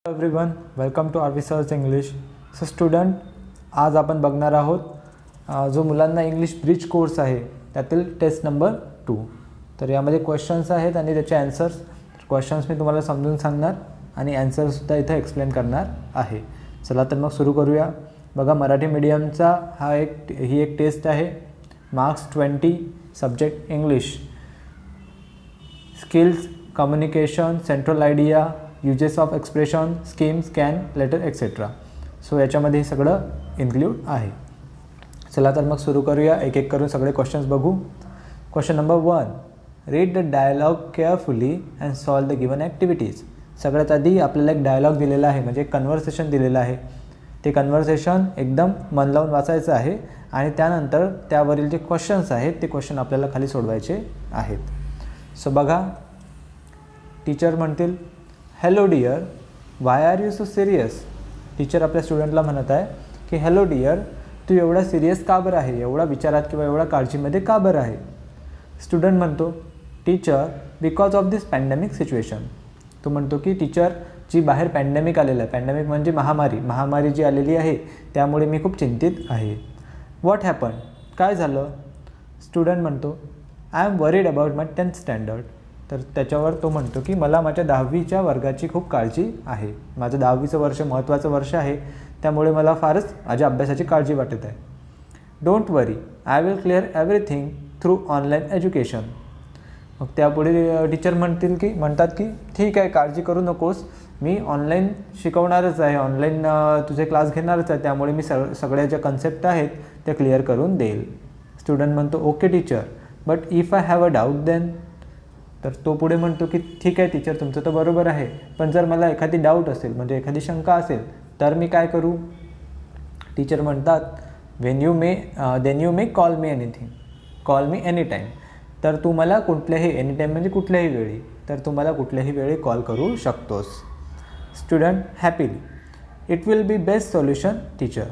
Everyone, welcome to RV search English. So student, आज आपण बघणार आहोत जो मुलांना इंग्लिश ब्रिज कोर्स आहे त्यातील टेस्ट नंबर 2. तर यामध्ये क्वेश्चन्स आहेत आणि त्याचे ॲन्सर्स. क्वेश्चन्स मी तुम्हाला समजून सांगणार आणि ॲन्सरसुद्धा इथे एक्सप्लेन करणार आहे. चला तर मग सुरू करूया. बघा, मराठी मीडियमचा ही एक टेस्ट आहे. Marks 20, subject English, skills, communication, central idea, uses of expression, schemes, can, letter etcetera. So याच्यामध्ये हे सगळं इन्क्ल्यूड आहे. चला तर मग सुरू करूया. एक एक करून सगळे क्वेश्चन्स बघू. Question number 1, read the dialogue carefully and solve the given activities. सगळ्यात आधी आपल्याला एक डायलॉग दिलेला आहे, म्हणजे एक कन्व्हर्सेशन दिलेलं आहे. ते कन्व्हर्सेशन एकदम मन लावून वाचायचं आहे आणि त्यानंतर त्यावरील जे क्वेश्चन्स आहेत ते क्वेश्चन आपल्याला खाली सोडवायचे आहेत. सो बघा, टीचर म्हणतील, hello dear, why are you so serious. Teacher आपल्या स्टुडंटला म्हणत आहे की हॅलो डिअर, तू एवढा सिरियस का बरं आहे, एवढा विचारात किंवा एवढा काळजीमध्ये का बरं आहे. स्टुडंट म्हणतो, teacher, because of this pandemic situation. तो म्हणतो की टीचर, जी बाहेर पॅन्डेमिक आलेलं आहे, पॅन्डेमिक म्हणजे महामारी जी आलेली आहे त्यामुळे मी खूप चिंतित आहे. व्हॉट हॅपन, काय झालं. स्टुडंट म्हणतो, I am worried about my 10th standard. तर त्याच्यावर तो म्हणतो की मला माझ्या 10वीच्या वर्गाची खूप काळजी आहे. माझं 10वीचं वर्ष महत्त्वाचं वर्ष आहे, त्यामुळे मला फारच माझ्या अभ्यासाची काळजी वाटत आहे. Don't worry, I will clear everything through online education. मग त्यापुढे टीचर म्हणतात की ठीक आहे, काळजी करू नकोस, मी ऑनलाईन शिकवणारच आहे, ऑनलाईन तुझे क्लास घेणारच आहे, त्यामुळे मी सगळ्या ज्या कन्सेप्ट आहेत त्या क्लिअर करून देईल. स्टुडंट म्हणतो, okay teacher, but if I have a doubt then. तर तो पुढे म्हणतो की ठीक आहे टीचर, तुमचं तर बरोबर आहे, पण जर मला एखादी डाऊट असेल, म्हणजे एखादी शंका असेल, तर मी काय करू. टीचर म्हणतात, then you may call me anything, call me any time. तर तू मला कुठल्याही, एनी टाईम म्हणजे कुठल्याही वेळी, तर तू मला कुठल्याही वेळी कॉल करू शकतोस. Student happily, it will be best solution teacher.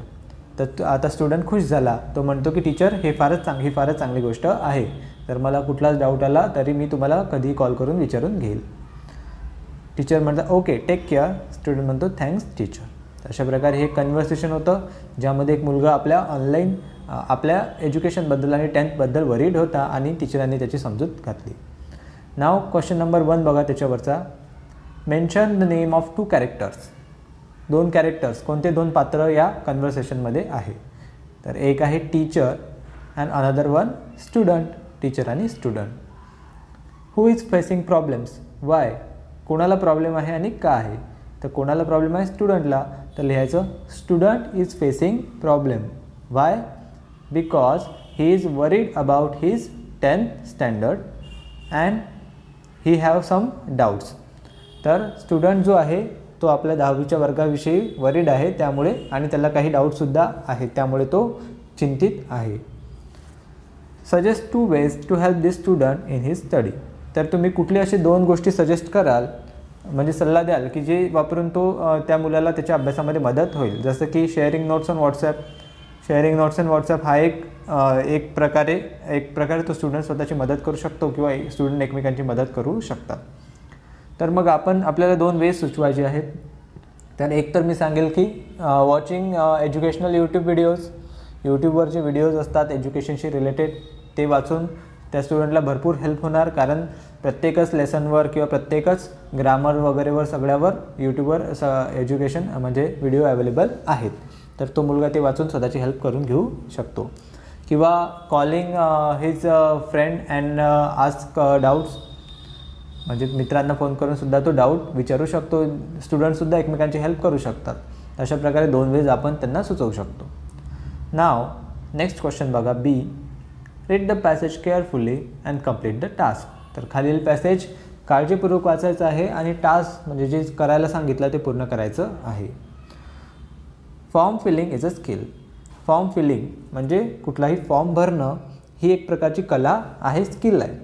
तर आता स्टुडंट खुश झाला. तो म्हणतो की टीचर, ही फारच चांगली गोष्ट आहे, तर मला कुठलाच डाऊट आला तरी मी तुम्हाला कधीही कॉल करून विचारून घेईल. टीचर म्हणतात, ओके, टेक केअर. स्टुडंट म्हणतो, थँक्स टीचर. अशा प्रकारे हे कन्व्हर्सेशन होतं, ज्यामध्ये एक मुलगा आपल्या एज्युकेशनबद्दल आणि 10thबद्दल वरीड होता आणि टीचरांनी त्याची समजूत घातली. नाव क्वेश्चन नंबर 1 बघा त्याच्यावरचा. Mention the name of 2 characters. 2 characters, कोणते 2 पात्र या कन्व्हर्सेशनमध्ये आहे. तर एक आहे teacher and another one student. Teacher आणि student. Who is facing problems, why. कोणाला प्रॉब्लेम आहे आणि का आहे. तर कोणाला प्रॉब्लेम आहे, स्टुडंटला. तर लिहायचं, student is facing problem. Why, because he is worried about his 10th standard and he have some doubts. तर स्टुडंट जो आहे तो आपल्या 10वीच्या वर्गाविषयी वरीड आहे, त्यामुळे, आणि त्याला काही डाऊटसुद्धा आहेत, त्यामुळे तो चिंतित आहे. Suggest 2 ways to help this student in his study. तर तुम्ही कुठली अशी 2 गोष्टी सजेस्ट कराल, म्हणजे सल्ला द्याल की जे वापरून तो त्या मुलाला त्याच्या अभ्यासामध्ये मदत होईल. जसं की sharing notes on WhatsApp. Sharing notes on WhatsApp हा एक प्रकारे तो स्टुडंट स्वतःची मदत करू शकतो किंवा स्टुडंट एकमेकांची मदत करू शकतात. तर मग आपल्याला 2 वेज सुचवायचे आहेत. तर एक तर मी सांगेल की वॉचिंग एज्युकेशनल यूट्यूब व्हिडिओज. यूट्यूबवर जे व्हिडिओज असतात एज्युकेशनशी रिलेटेड, ते वाचून त्या स्टुडंटला भरपूर हेल्प होणार, कारण प्रत्येकच लेसनवर किंवा प्रत्येकच ग्रामर वगैरेवर सगळ्यावर यूट्यूबवर एज्युकेशन म्हणजे व्हिडिओ अवेलेबल आहेत. तर तो मुलगा ते वाचून स्वतःची हेल्प करून घेऊ शकतो. किंवा calling his friend and ask doubts, म्हणजे मित्रांना फोन करून सुद्धा तो डाऊट विचारू शकतो. स्टुडंटसुद्धा एकमेकांची हेल्प करू शकतात. अशा प्रकारे 2 वेज आपण त्यांना सुचवू शकतो. नाव नेक्स्ट क्वेश्चन बघा, B. Read the passage carefully and complete the task. तर खालील पॅसेज काळजीपूर्वक वाचायचं आहे आणि टास्क म्हणजे जे करायला सांगितलं ते पूर्ण करायचं आहे. Form filling is a skill. Form filling म्हणजे कुठलाही फॉर्म भरणं ही एक प्रकारची कला आहे, स्किल आहे.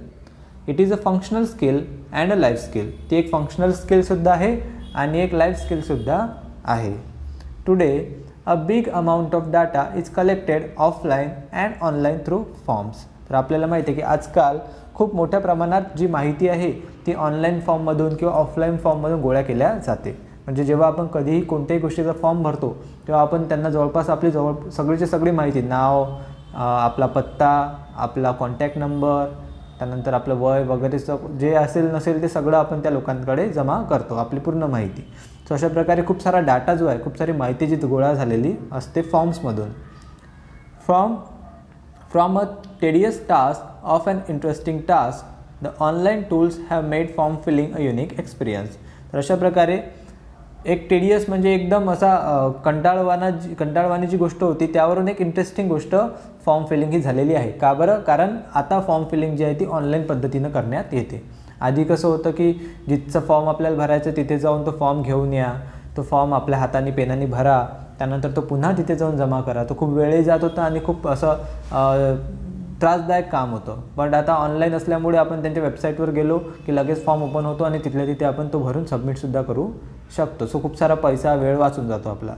It is a functional skill and a life skill. ती एक फंक्शनल स्किलसुद्धा आहे आणि एक लाईफ स्किलसुद्धा आहे. Today a big amount of data is collected offline and online through forms. तर आपल्याला माहिती आहे की आजकाल खूप मोठ्या प्रमाणात जी माहिती आहे ती ऑनलाईन फॉर्ममधून किंवा ऑफलाईन फॉर्ममधून गोळा केल्या जाते. म्हणजे जेव्हा आपण कधीही कोणत्याही गोष्टीचा फॉर्म भरतो तेव्हा आपण त्यांना जवळपास आपली सगळीची सगळी माहिती, नाव, आपला पत्ता, आपला कॉन्टॅक्ट नंबर, त्यानंतर आपलं वय वगैरे जे असेल नसेल ते सगळं आपण त्या लोकांकडे जमा करतो, आपली पूर्ण माहिती. सो अशा प्रकारे खूप सारा डाटा जो आहे, खूप सारी माहिती जी गोळा झालेली असते फॉर्म्समधून. From a tedious task of uninteresting task, the online tools have made form filling a unique experience. तर अशा प्रकारे एक टेडियस म्हणजे एकदम असा कंटाळवाणी जी गोष्ट होती त्यावरून एक इंटरेस्टिंग गोष्ट फॉर्म फिलिंग ही झालेली आहे. का बरं? कारण आता फॉर्म फिलिंग जी आहे ती ऑनलाईन पद्धतीनं करण्यात येते. आधी कसं होतं की जिथचं फॉर्म आपल्याला भरायचं तिथे जाऊन तो फॉर्म घेऊन या, तो फॉर्म आपल्या हाताने पेनाने भरा, त्यानंतर तो पुन्हा तिथे जाऊन जमा करा. तो खूप वेळही जात होता आणि खूप असं त्रासदायक काम होतं. बट आता ऑनलाईन असल्यामुळे आपण त्यांच्या वेबसाईटवर गेलो की लगेच फॉर्म ओपन होतो आणि तिथल्या तिथे आपण तो भरून सबमिटसुद्धा करू शकतो. सो खूप सारा पैसा वेळ वाचून जातो आपला.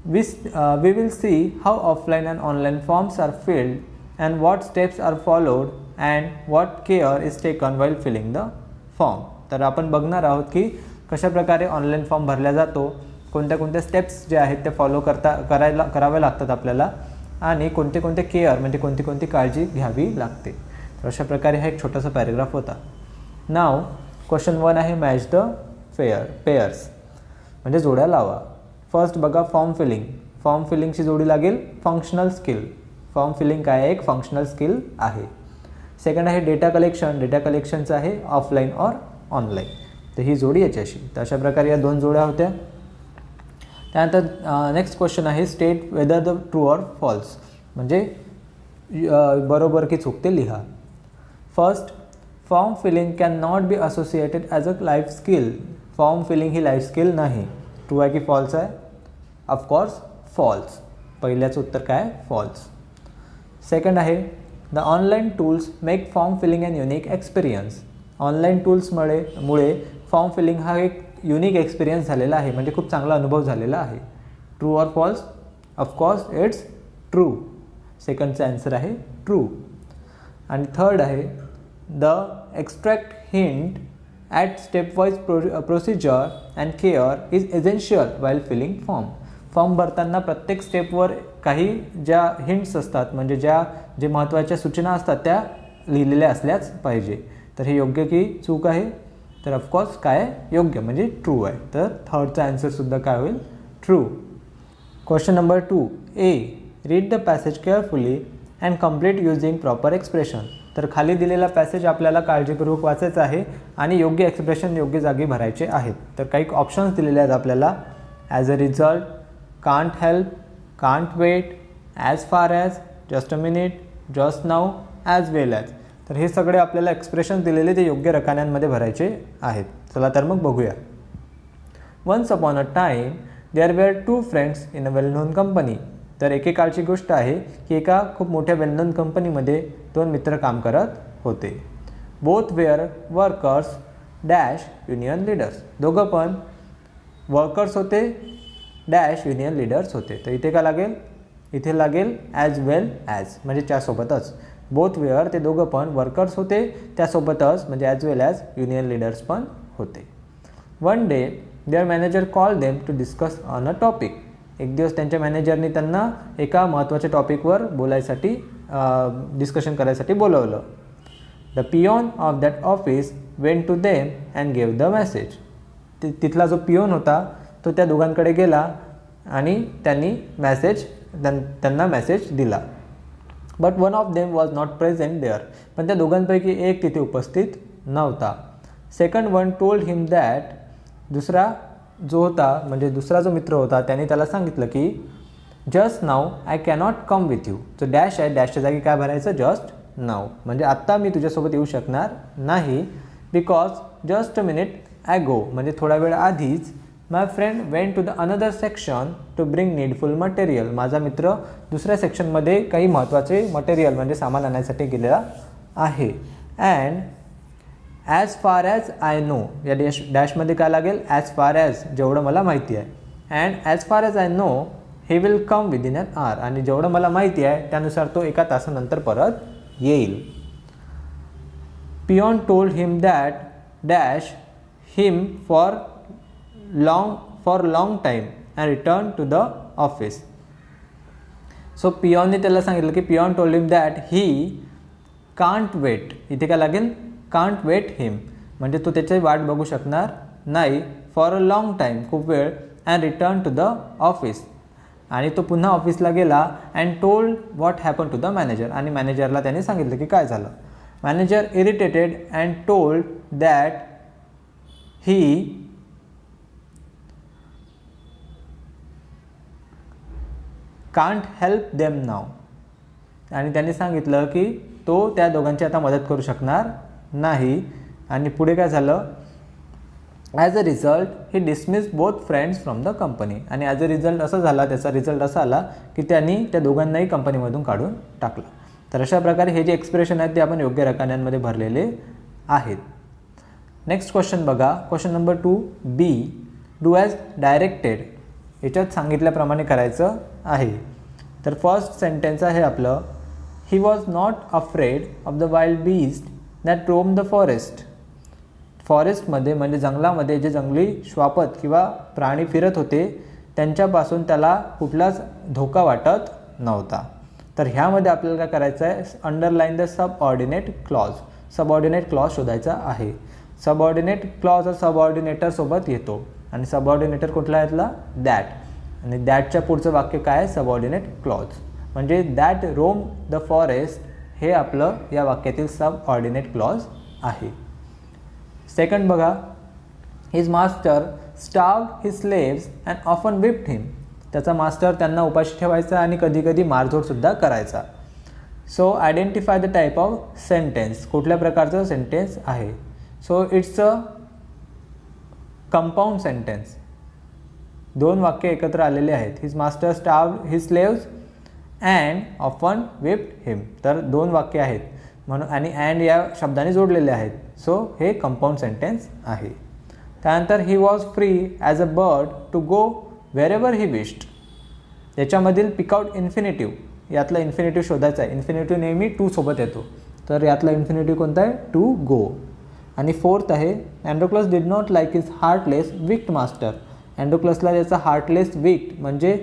We will see how offline and online forms are filled and what steps are followed and what care is taken while filling the form. तर आपण बघणार आहोत की कशा प्रकारे ऑनलाईन फॉर्म भरला जातो, कोणत्या कोणत्या स्टेप्स जे आहेत ते फॉलो कराव्या लागतात आपल्याला आणि कोणते कोणते केअर म्हणजे कोणती कोणती काळजी घ्यावी लागते. तर अशा प्रकारे हा एक छोटासा पॅरेग्राफ होता. नाव क्वेश्चन 1 आहे मॅच द पेयर्स म्हणजे जोड्या लावा. फर्स्ट बघा फॉर्म फिलिंग. फॉर्म फिलिंगची जोडी लागेल फंक्शनल स्किल. फॉर्म फिलिंग काय आहे? एक फंक्शनल स्किल आहे. सेकंड आहे डेटा कलेक्शन. डेटा कलेक्शनचं आहे ऑफलाईन और ऑनलाईन. तर ही जोडी याच्याशी. तर अशा प्रकारे या 2 जोड्या होत्या. त्यानंतर नेक्स्ट क्वेश्चन आहे state whether the true or false म्हणजे बरोबर की चूक ते लिहा. First, form filling can not be associated as a life skill. Form filling ही लाईफ स्किल नाही. ट्रू आहे की फॉल्स आहे? Of course false. पहिल्याचं उत्तर काय? फॉल्स. सेकंड आहे the online tools make form filling and unique experience. Online टूल्समुळे फॉर्म फिलिंग हा एक युनिक एक्सपिरियन्स झालेला आहे म्हणजे खूप चांगला अनुभव झालेला आहे. True or false? Of course it's true. सेकंडचा आन्सर आहे ट्रू. आणि थर्ड आहे the extract hint at stepwise procedure and care is essential while filling form. Form भरताना प्रत्येक स्टेपवर काही ज्या हिंट्स असतात म्हणजे जे महत्त्वाच्या सूचना असतात त्या लिहिलेल्या असल्याच पाहिजे. तर हे योग्य की चूक आहे? तर ऑफकोर्स काय योग्य म्हणजे ट्रू आहे. तर थर्डचा आन्सरसुद्धा काय होईल? True. Question number 2 A. Read the passage carefully and complete using proper expression. तर खाली दिलेला पॅसेज आपल्याला काळजीपूर्वक वाचायचा आहे आणि योग्य एक्सप्रेशन योग्य जागी भरायचे आहेत. तर काही ऑप्शन्स दिलेले आहेत आपल्याला. As a result, can't help, can't wait, as far as, just a minute, just now, as well as. तर हे सगळे आपल्याला एक्सप्रेशन दिलेले ते योग्य रकान्यांमध्ये भरायचे आहेत. चला तर मग बघूया. Once upon a time there were 2 friends in a well known company. तर एकेकाळची गोष्ट आहे की एका खूप मोठ्या वेल नोन कंपनीमध्ये 2 मित्र काम करत होते. Both were workers dash union leaders. दोघं पण वर्कर्स होते डॅश युनियन लीडर्स होते. तर इथे काय लागेल? इथे लागेल ॲज वेल ॲज म्हणजे त्यासोबतच. बोथ वेअर ते दोघं पण वर्कर्स होते त्यासोबतच म्हणजे as well as union leaders पण होते. One day their manager call them to discuss on a topic. एक दिवस त्यांच्या मॅनेजरनी त्यांना एका महत्त्वाच्या टॉपिकवर बोलायसाठी डिस्कशन करायसाठी बोलवलं. The peon of that office went to them and gave the message. तिथला जो पिओन होता तो त्या दोघांकडे गेला आणि त्यांना मेसेज दिला. But one of them was not present there. पण त्या दोघांपैकी एक तिथे उपस्थित नव्हता. Second one told him that. दुसरा जो मित्र होता त्याने त्याला सांगितलं की just now I cannot come with you. जो डॅश आहे डॅशच्या जागी काय भरायचं? जस्ट नाऊ म्हणजे आत्ता मी तुझ्यासोबत येऊ शकणार नाही. Because just a minute I go म्हणजे थोडा वेळ आधीच my friend went to the another section to bring needful material. माझा मित्र दुसऱ्या सेक्शनमध्ये काही महत्त्वाचे मटेरियल म्हणजे सामान आणण्यासाठी गेलेला आहे. And as far as I know. या डॅशमध्ये काय लागेल? ॲज फार ॲज जेवढं मला माहिती आहे. And as far as I know he will come within an hour. आणि जेवढं मला माहिती आहे त्यानुसार तो 1 तासानंतर परत येईल. Peon told him that dash him for long time and return to the office. So पियॉनने त्याला सांगितलं की peon told him that he can't wait. इथे काय लागेल, कांट वेट हिम, म्हणजे तो त्याची वाट बघू शकणार नाही फॉर अ लॉंग टाईम, खूप वेळ, and return to the office. आणि तो पुन्हा ऑफिसला गेला and told what happen to the manager. आणि मॅनेजरला त्याने सांगितलं की काय झालं. Manager irritated and told that he can't help them now. आणि त्यांनी सांगितलं की तो त्या दोघांची आता मदत करू शकणार नाही. आणि पुढे काय झालं, as a result he dismiss both friends from the company. आणि ॲज अ रिझल्ट असं झाला, त्याचा रिझल्ट असा आला की त्यांनी त्या दोघांनाही कंपनीमधून काढून टाकलं. तर अशा प्रकारे हे जे एक्सप्रेशन आहेत ते आपण योग्य रकान्यांमध्ये भरलेले आहेत. नेक्स्ट क्वेश्चन बघा, question number 2B. Do as directed. याच्यात सांगितल्याप्रमाणे करायचं आहे. तर फर्स्ट सेंटेन्स आहे आपलं, he was not afraid of the wild beast that roam the forest. फॉरेस्टमध्ये म्हणजे जंगलामध्ये जे जंगली श्वापद किंवा प्राणी फिरत होते त्यांच्यापासून त्याला कुठलाच धोका वाटत नव्हता. तर ह्यामध्ये आपल्याला काय करायचं आहे, underline the subordinate clause. Subordinate clause शोधायचा आहे. सबऑर्डिनेट क्लॉज हा सबऑर्डिनेटरसोबत येतो आणि सबऑर्डिनेटर कुठला येतला, दॅट. आणि दॅटच्या पुढचं वाक्य काय आहे, सबऑर्डिनेट क्लॉज. म्हणजे दॅट रोम द फॉरेस्ट हे आपलं या वाक्यातील सबऑर्डिनेट क्लॉज आहे. सेकंड बघा, his master starved his slaves and often whipped him. त्याचा मास्टर त्यांना उपाशी ठेवायचा आणि कधी कधी मारझोडसुद्धा करायचा. So identify the type of sentence. कुठल्या प्रकारचं सेंटेन्स आहे. So it's a compound sentence. दोन वाक्य एकत्र आलेले आहेत. His master starved his slaves and often whipped him. तर दोन वाक्य आहेत म्हणून आणि अँड या शब्दाने जोडलेले आहेत. सो हे कंपाऊंड सेंटेन्स आहे. त्यानंतर he was free as a bird to go wherever he wished. याच्यामधील पिकआउट इन्फिनिटिव्ह, यातला इन्फिनिटिव्ह शोधायचा आहे. इन्फिनिटिव्ह नेहमी टू सोबत येतो. तर यातला इन्फिनिटिव्ह कोणता आहे, टू गो. आणि फोर्थ आहे, Androcles did not like his heartless wicked master. अँड्रोक्लसला त्याचा हार्टलेस विक्ड म्हणजे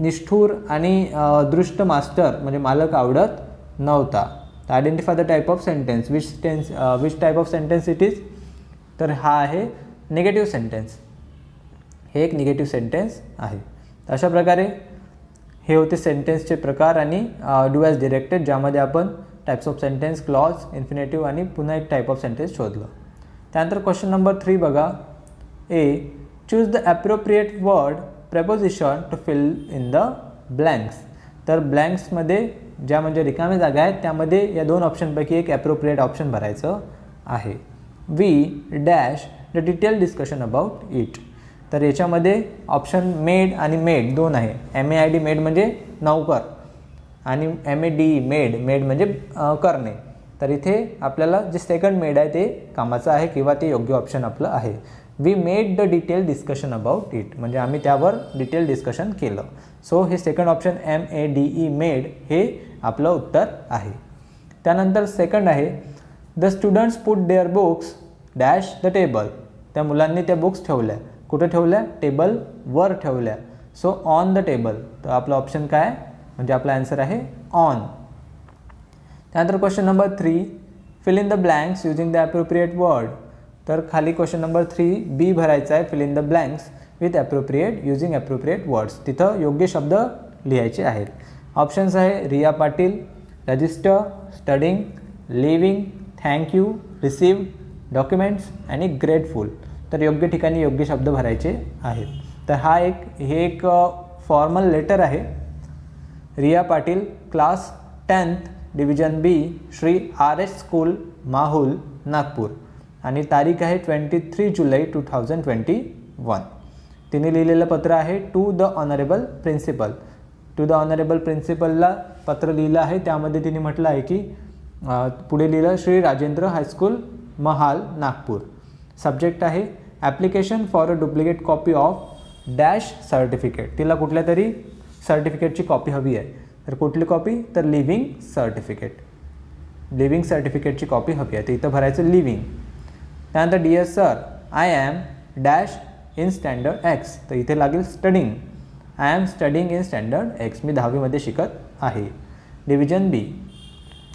निष्ठुर आणि दृष्ट मास्टर म्हणजे मालक आवडत नव्हता. तर identify the type of sentence. Which type of sentence it is. तर हा आहे निगेटिव्ह सेंटेन्स. हे एक निगेटिव्ह सेंटेन्स आहे. तर अशा प्रकारे हे होते सेंटेन्सचे प्रकार आणि डू ॲज डिरेक्टेड, ज्यामध्ये आपण types of sentence, clause, infinitive आणि पुन्हा एक टाईप ऑफ सेंटेन्स शोधलं. त्यानंतर क्वेश्चन नंबर 3 बघा. A. Choose the appropriate word preposition to fill in the blanks. तर ब्लँक्समध्ये ज्या म्हणजे रिकाम्या जागा आहेत त्यामध्ये या दोन ऑप्शनपैकी एक ॲप्रोप्रिएट ऑप्शन भरायचं आहे. We dash the detail discussion about it. तर याच्यामध्ये ऑप्शन मेड आणि मेड दोन आहे. MAID मेड म्हणजे नौकर आणि MADE मेड म्हणजे करणे. तर इथे आपल्याला जे सेकंड मेड आहे ते कामाचं आहे किंवा ते योग्य ऑप्शन आपलं आहे. We made the detail discussion about it म्हणजे आम्ही त्यावर डिटेल डिस्कशन केलं. सो हे सेकंड ऑप्शन MADE मेड हे आपलं उत्तर आहे. त्यानंतर सेकंड आहे, the students put their books dash the table. त्या मुलांनी त्या बुक्स ठेवल्या. कुठे ठेवल्या, टेबलवर ठेवल्या. So on the table. तर आपला ऑप्शन काय म्हणजे आपला आन्सर आहे ऑन. त्यानंतर question number 3, fill in the blanks using the appropriate word. तर खाली क्वेश्चन नंबर 3B भरायचा आहे, fill in the blanks with appropriate using appropriate words. तिथं योग्य शब्द लिहायचे आहेत. ऑप्शन्स आहे Riya Patil, register, studying, living, thank you, received, documents आणि ग्रेटफुल. तर योग्य ठिकाणी योग्य शब्द भरायचे आहेत. तर हे एक फॉर्मल लेटर आहे. Riya Patil, class 10th division B, Shri RS school, Mahul, Nagpur. आणि तारीख आहे 23 जुलै 2021. तिने लिहिलेलं पत्र आहे to the honourable principal. To the honourable प्रिन्सिपलला पत्र लिहिलं आहे. त्यामध्ये तिने म्हटलं आहे की पुढे लिहिलं श्री राजेंद्र हायस्कूल, महाल, नागपूर. सब्जेक्ट आहे application for a duplicate copy of dash certificate. तिला कुठल्या तरी सर्टिफिकेटची कॉपी हवी आहे. तर कुठली कॉपी, तर लिव्हिंग सर्टिफिकेट. लिव्हिंग सर्टिफिकेटची कॉपी हवी आहे. तर इथं भरायचं लिव्हिंग. त्यानंतर dear sir, I am dash in standard X. तर इथे लागेल studying. I am studying in standard X. मी 10वीमध्ये शिकत आहे. Division B.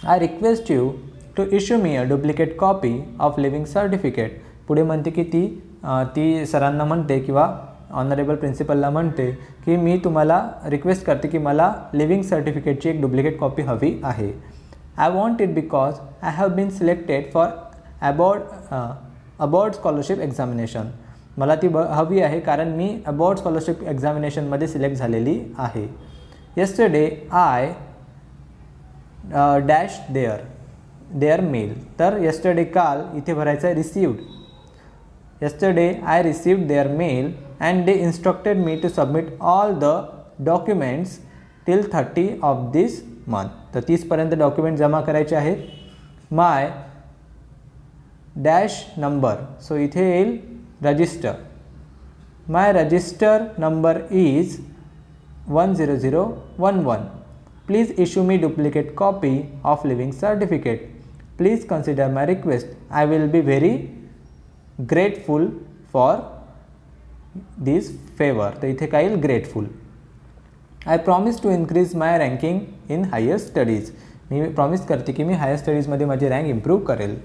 I request you to issue me a duplicate copy of living certificate. पुढे म्हणते की ती सरांना म्हणते किंवा ऑनरेबल प्रिन्सिपलला म्हणते की मी तुम्हाला रिक्वेस्ट करते की मला लिव्हिंग सर्टिफिकेटची एक डुप्लिकेट कॉपी हवी आहे. I want it because I have been selected for a board scholarship examination. मला ती हवी आहे कारण मी अबॉर्ड स्कॉलरशिप एक्झामिनेशनमध्ये सिलेक्ट झालेली आहे. Yesterday I dash their mail. तर येस्टरडे काल इथे भरायचं आहे received. Yesterday I received their mail and they instructed me to submit all the documents till 30 of this month. तर 30पर्यंत डॉक्युमेंट जमा करायचे आहेत. माय डॅश नंबर. सो इथे येईल register. My register number is 10011. Please issue me duplicate copy of living certificate. Please consider my request. I will be very grateful for this favour. तर इथे काय येईल grateful. I promise to increase my ranking in higher studies. मी promise करते की मी higher स्टडीजमध्ये माझी rank improve करेल.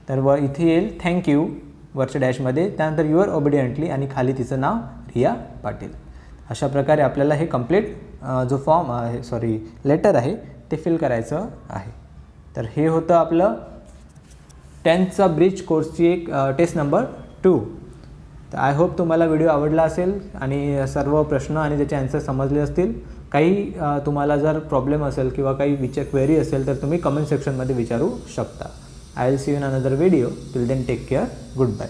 तर इथे येईल थँक्यू वरच्या डॅशमध्ये. त्यानंतर युअर ओबिडियंटली आणि खाली तिचं नाव रिया पाटील. अशा प्रकारे आपल्याला हे कंप्लीट जो फॉर्म आहे लेटर आहे ते फिल करायचं आहे. तर हे होतं आपलं 10th ब्रिज कोर्सची एक टेस्ट नंबर 2. तर आय होप तुम्हाला व्हिडिओ आवडला असेल आणि सर्व प्रश्न आणि त्याचे आन्सर समजले असतील. काही तुम्हाला जर प्रॉब्लेम असेल किंवा काही क्वेरी असेल तर तुम्ही कमेंट सेक्शनमध्ये विचारू शकता. I will see you in another video. Till then, take care. Goodbye.